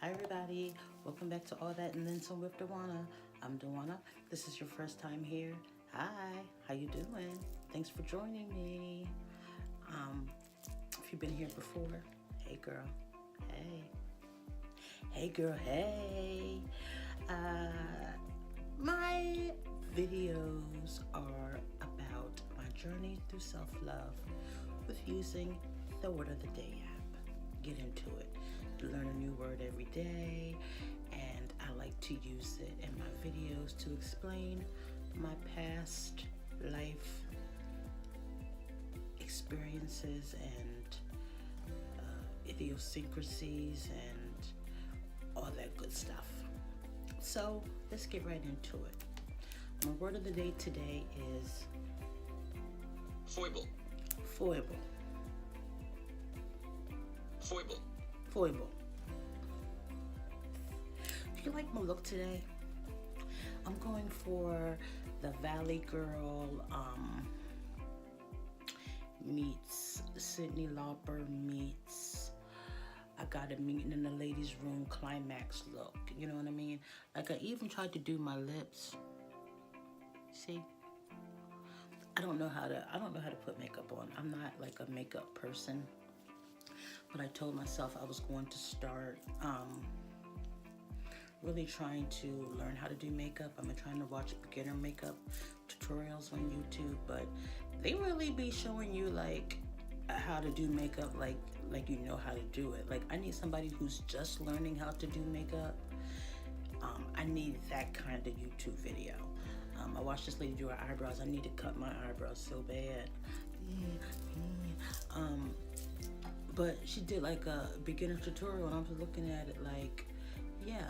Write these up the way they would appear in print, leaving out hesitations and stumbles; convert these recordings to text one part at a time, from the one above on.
Hi everybody, welcome back to All That and Then Some with Dewana. I'm Dewana. This is your first time here. Hi, how you doing? Thanks for joining me. If you've been here before, hey girl, hey. Hey girl, hey. My videos are about my journey through self-love with using the Word of the Day app. Get into it. Learn a new word every day, and I like to use it in my videos to explain my past life experiences and idiosyncrasies and all that good stuff. So let's get right into it. My word of the day today is Foible. foible. Foible. Foible. Do you like my look today? I'm going for the Valley Girl meets Cyndi Lauper meets I got a meeting in the ladies' room climax look. You know what I mean? Like I even tried to do my lips. See? I don't know how to put makeup on. I'm not like a makeup person. But I told myself I was going to start really trying to learn how to do makeup. I've been trying to watch beginner makeup tutorials on YouTube, but they really be showing you like how to do makeup like you know how to do it. Like I need somebody who's just learning how to do makeup. I need that kind of YouTube video. I watched this lady do her eyebrows. I need to cut my eyebrows so bad. But she did like a beginner tutorial and I was looking at it like, yeah,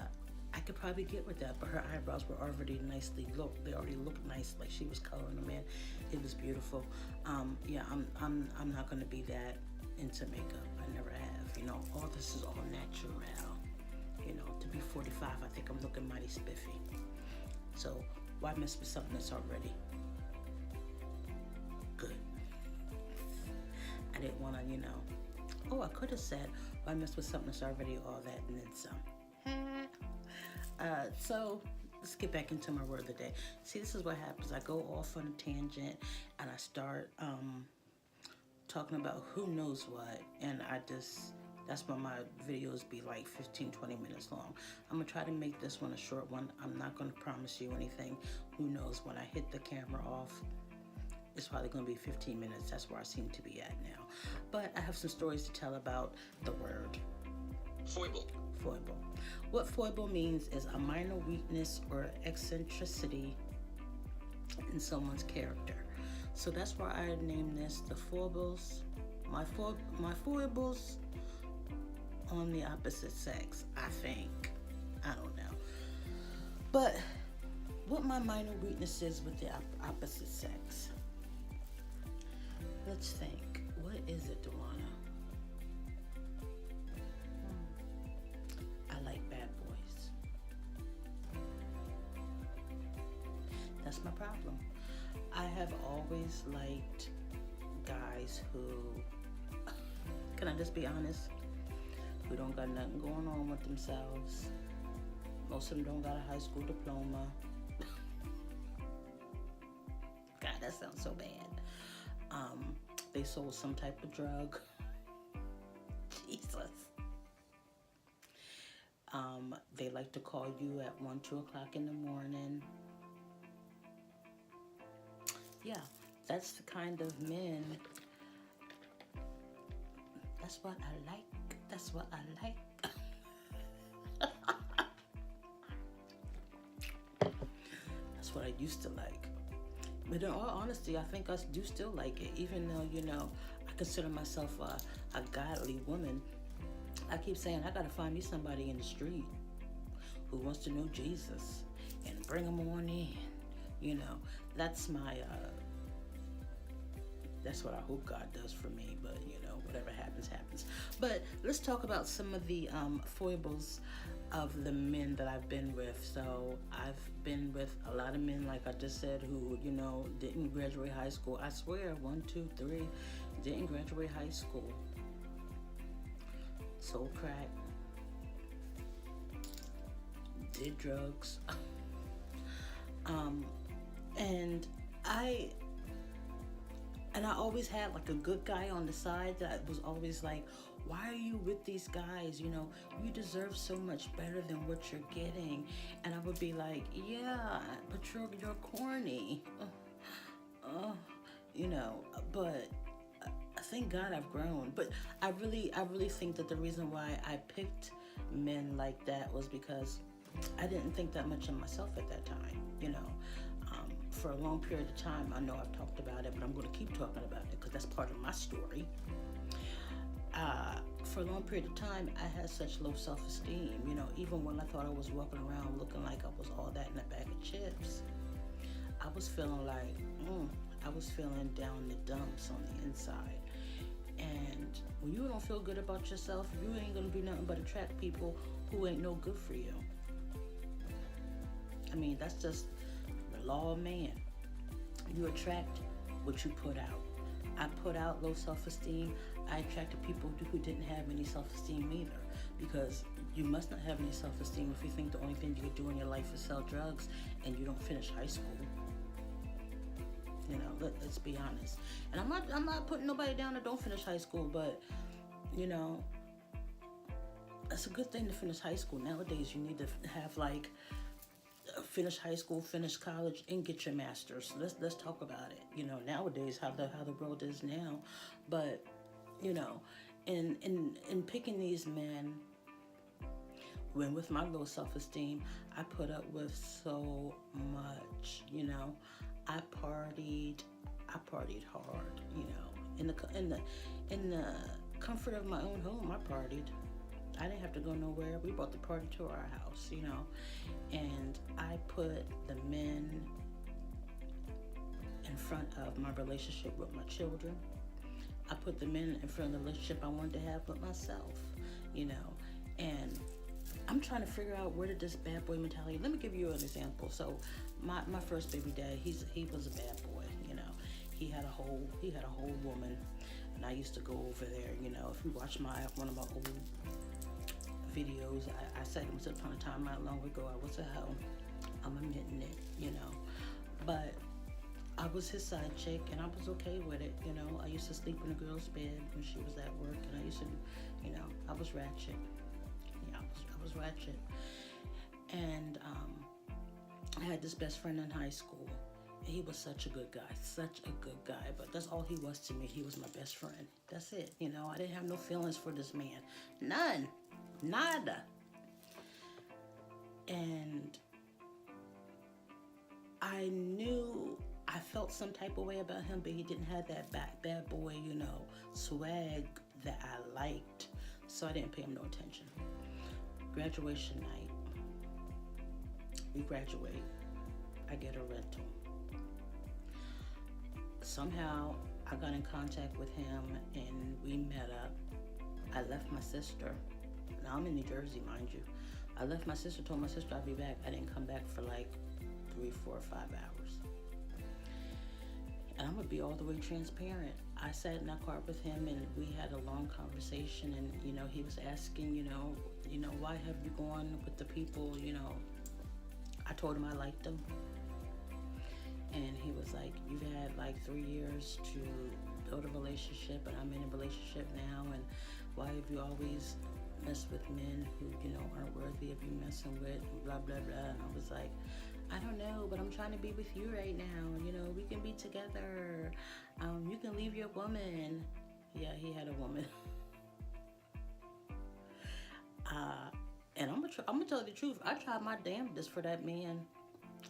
I could probably get with that, but her eyebrows were already nicely looked. They already looked nice, like she was coloring them in. It was beautiful. Yeah, I'm not gonna be that into makeup. I never have. You know, all this is all natural. You know, to be 45, I think I'm looking mighty spiffy. So why mess with something that's already good? I didn't wanna, you know. Oh, I could have said, why mess with something that's already all that and then some. So let's get back into my word of the day. See, this is what happens. I go off on a tangent and I start talking about who knows what, and that's why my videos be like 15-20 minutes long. I'm gonna try to make this one a short one. I'm not gonna promise you anything. Who knows, when I hit the camera off, it's probably going to be 15 minutes. That's where I seem to be at now. But I have some stories to tell about the word. Foible. Foible. What foible means is a minor weakness or eccentricity in someone's character. So that's why I named this the foibles. My foibles on the opposite sex, I think. I don't know. But what my minor weakness is with the opposite sex. Let's think. What is it, Dewana? I like bad boys. That's my problem. I have always liked guys who, can I just be honest, who don't got nothing going on with themselves. Most of them don't got a high school diploma. God, that sounds so bad. They sold some type of drug. Jesus. They like to call you at 1-2 o'clock in the morning. Yeah, that's the kind of men. That's what I like. That's what I like. That's what I used to like. But in all honesty, I think I do still like it, even though, you know, I consider myself a godly woman. I keep saying I gotta find me somebody in the street who wants to know Jesus and bring them on in. You know, that's my, that's what I hope God does for me, but you know, whatever happens, happens. But let's talk about some of the foibles of the men that I've been with. So I've been with a lot of men, like I just said, who, you know, didn't graduate high school. I swear, 1, 2, 3, didn't graduate high school. Sold crack. did drugs. um, and I and I always had like a good guy on the side that was always like, why are you with these guys? You know, you deserve so much better than what you're getting. And I would be like, yeah, but you're corny. You know, but thank God I've grown. But I really think that the reason why I picked men like that was because I didn't think that much of myself at that time, you know. For a long period of time, I know I've talked about it, but I'm going to keep talking about it because that's part of my story. For a long period of time, I had such low self-esteem, you know, even when I thought I was walking around looking like I was all that in a bag of chips. I was feeling like, I was feeling down the dumps on the inside. And when you don't feel good about yourself, you ain't going to be nothing but attract people who ain't no good for you. I mean, that's just the law of man. You attract what you put out. I put out low self-esteem. I attracted people who didn't have any self-esteem either, because you must not have any self-esteem if you think the only thing you can do in your life is sell drugs and you don't finish high school. You know, let's be honest. And I'm not putting nobody down that don't finish high school, but you know, it's a good thing to finish high school. Nowadays, you need to have like finish high school, finish college, and get your master's. Let's talk about it. You know, nowadays how the world is now, but you know, in picking these men, when with my low self-esteem, I put up with so much. You know, I partied hard. You know, in the comfort of my own home, I partied. I didn't have to go nowhere. We brought the party to our house, you know. And I put the men in front of my relationship with my children. I put the men in front of the relationship I wanted to have with myself, you know. And I'm trying to figure out, where did this bad boy mentality. Let me give you an example. So my first baby dad, he was a bad boy, you know. He had a whole woman, and I used to go over there, you know. If you watch one of my old videos, I said once upon a time not long ago, I was a hoe. I'm admitting it, you know. But I was his side chick, and I was okay with it, you know. I used to sleep in a girl's bed when she was at work, and I used to, you know, I was ratchet. Yeah, I was ratchet. And I had this best friend in high school. He was such a good guy, but that's all he was to me. He was my best friend. That's it, you know. I didn't have no feelings for this man. None. Nada. And I knew, I felt some type of way about him, but he didn't have that bad boy, you know, swag that I liked. So I didn't pay him no attention. Graduation night. We graduate. I get a rental. Somehow I got in contact with him and we met up. I left my sister. Now I'm in New Jersey, mind you. I left my sister, told my sister I'd be back. I didn't come back for like 3, 4, 5 hours. And I'm gonna be all the way transparent. I sat in that car with him and we had a long conversation, and you know, he was asking, you know, why have you gone with the people, you know. I told him I liked them. And he was like, you've had like 3 years to build a relationship, and I'm in a relationship now, and why have you always messed with men who, you know, aren't worthy of you messing with, blah, blah, blah. And I was like, I don't know, but I'm trying to be with you right now. You know, we can be together. You can leave your woman. Yeah, he had a woman. And I'm gonna tell you the truth. I tried my damnedest for that man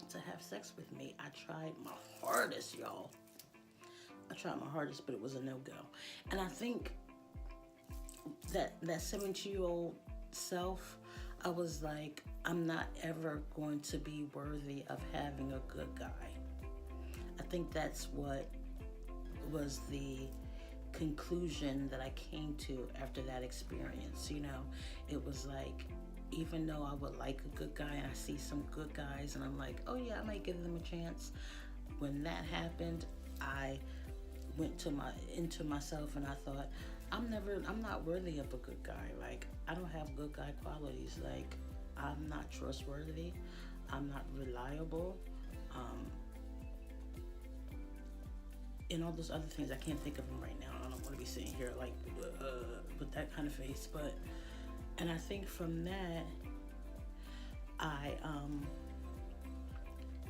to have sex with me. I tried my hardest, y'all. I tried my hardest, but it was a no-go. And I think that 17-year-old self, I was like, I'm not ever going to be worthy of having a good guy. I think that's what was the conclusion that I came to after that experience. You know, it was like, even though I would like a good guy and I see some good guys and I'm like, oh yeah, I might give them a chance. When that happened, I went into myself and I thought, I'm not worthy of a good guy. Like, I don't have good guy qualities. Like, I'm not trustworthy. I'm not reliable. Um, and all those other things. I can't think of them right now. I don't want to be sitting here like with that kind of face. But, and I think from that, I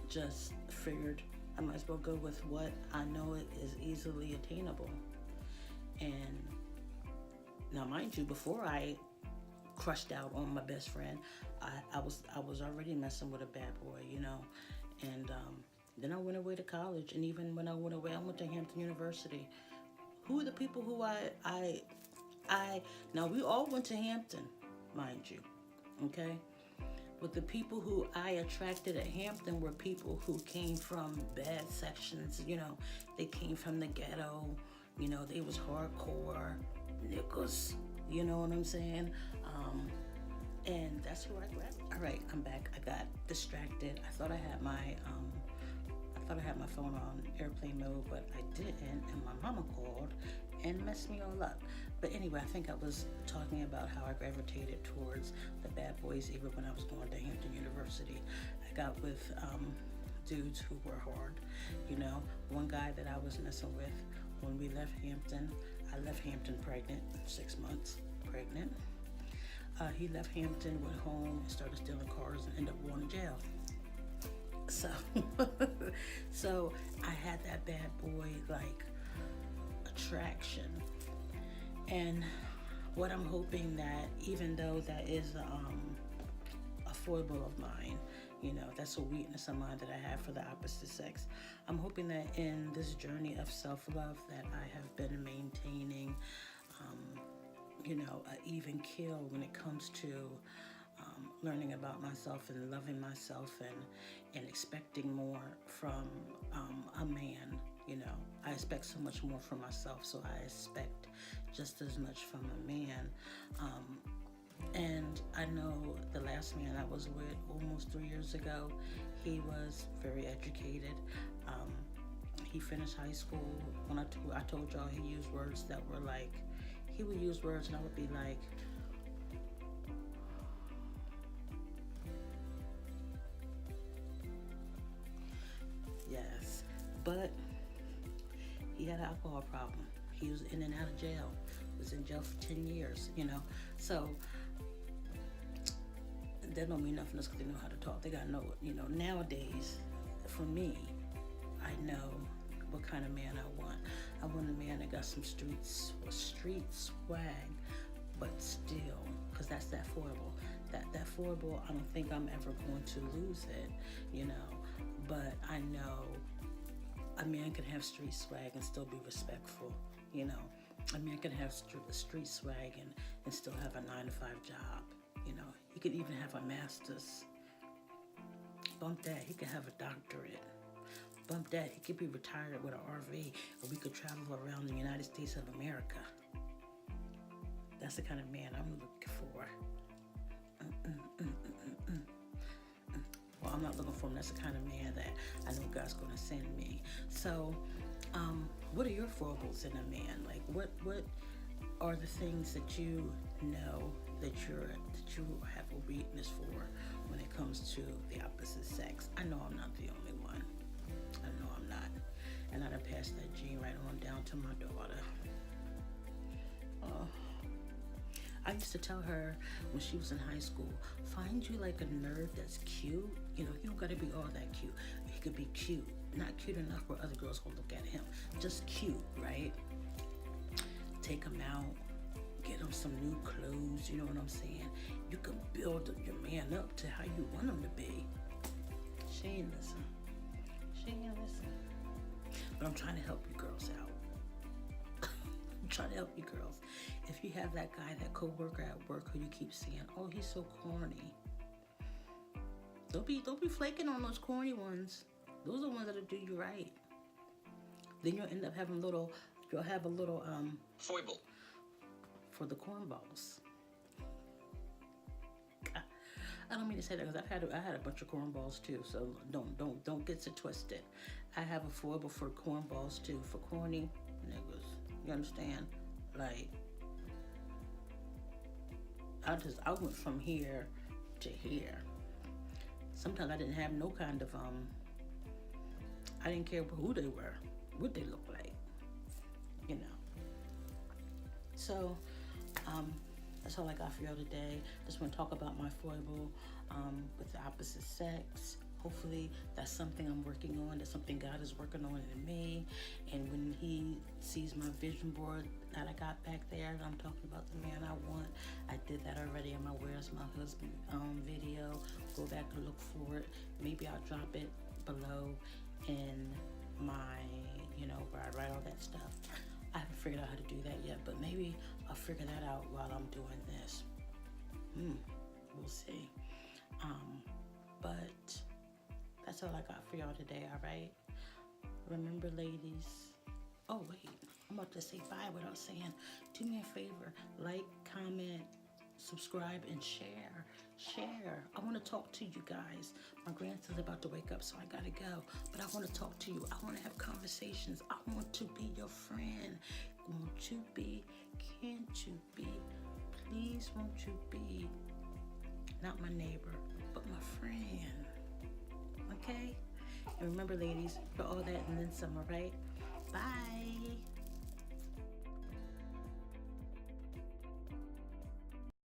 just figured I might as well go with what I know it is easily attainable. And now, mind you, before I crushed out on my best friend, I was already messing with a bad boy, you know, and then I went away to college, and even when I went away, I went to Hampton University. Who are the people who I now we all went to Hampton, mind you, okay? But the people who I attracted at Hampton were people who came from bad sections, you know, they came from the ghetto, you know, they was hardcore niggas, you know what I'm saying? And that's who I grabbed. All right, I'm back. I got distracted. I thought I had my phone on airplane mode, but I didn't, and my mama called and messed me all up. But anyway, I think I was talking about how I gravitated towards the bad boys even when I was going to Hampton University. I got with dudes who were hard. You know, one guy that I was messing with when we left Hampton, I left Hampton pregnant, 6 months pregnant. He left Hampton, went home, and started stealing cars and ended up going to jail. So, so I had that bad boy like attraction, and what I'm hoping that even though that is a foible of mine, you know, that's a weakness of mine that I have for the opposite sex. I'm hoping that in this journey of self-love that I have been maintaining, you know, an even keel when it comes to learning about myself and loving myself and expecting more from a man. You know, I expect so much more from myself, so I expect just as much from a man. And I know the last man I was with almost 3 years ago, he was very educated. He finished high school. When I told y'all he used words that were like, he would use words and I would be like, yes. But he had an alcohol problem. He was in and out of jail. Was in jail for 10 years, you know. So that don't mean nothing else because they know how to talk. They gotta know it. You know, nowadays, for me, I know what kind of man I want. I want a man that got some street swag, but still, because that's that foible. That foible, I don't think I'm ever going to lose it, you know. But I know a man can have street swag and still be respectful, you know. A man can have street swag and still have a 9-to-5 job, you know. He could even have a master's. Bump that, he could have a doctorate. Bump that, he could be retired with an RV, or we could travel around the United States of America. That's the kind of man I'm looking for. Well, I'm not looking for him. That's the kind of man that I know God's going to send me. So, what are your foibles in a man? Like, what are the things that you know that you have a weakness for when it comes to the opposite sex? I know I'm not the only one. I know I'm not, and I done passed that gene right on down to my daughter. Oh. I used to tell her when she was in high school, find you like a nerd that's cute. You know, you don't gotta be all that cute. He could be cute, not cute enough where other girls gonna look at him. Just cute, right? Take him out, get him some new clothes, you know what I'm saying? You can build your man up to how you want him to be. She ain't listen. But I'm trying to help you girls out. I'm trying to help you girls. If you have that guy, that co-worker at work who you keep saying, oh, he's so corny. Don't be flaking on those corny ones. Those are the ones that'll do you right. Then you'll end up having you'll have a little Foible. for the cornballs. I don't mean to say that because I had a bunch of cornballs too, so don't get it twisted. I have a foible for cornballs too, for corny niggas. You understand? Like, I went from here to here. Sometimes I didn't have no kind of I didn't care who they were, what they looked like, you know. So that's all I got for y'all today. Just want to talk about my foible with the opposite sex. Hopefully that's something I'm working on. That's something God is working on in me. And when he sees my vision board that I got back there, that I'm talking about the man I want, I did that already in my Where's My Husband video. Go back and look for it. Maybe I'll drop it below in my, where I write all that stuff. I haven't figured out how to do that yet, but maybe I'll figure that out while I'm doing this. We'll see. But that's all I got for y'all today, all right? Remember, ladies. Oh, wait. I'm about to say bye without saying, do me a favor. Like, comment, subscribe, and share. Share. I want to talk to you guys. My grandson's about to wake up, so I got to go. But I want to talk to you. I want to have conversations. I want to be your friend. Won't you be? Can't you be? Please, won't you be? Not my neighbor, but my friend. Okay? And remember, ladies, for all that and then some, all right? Bye.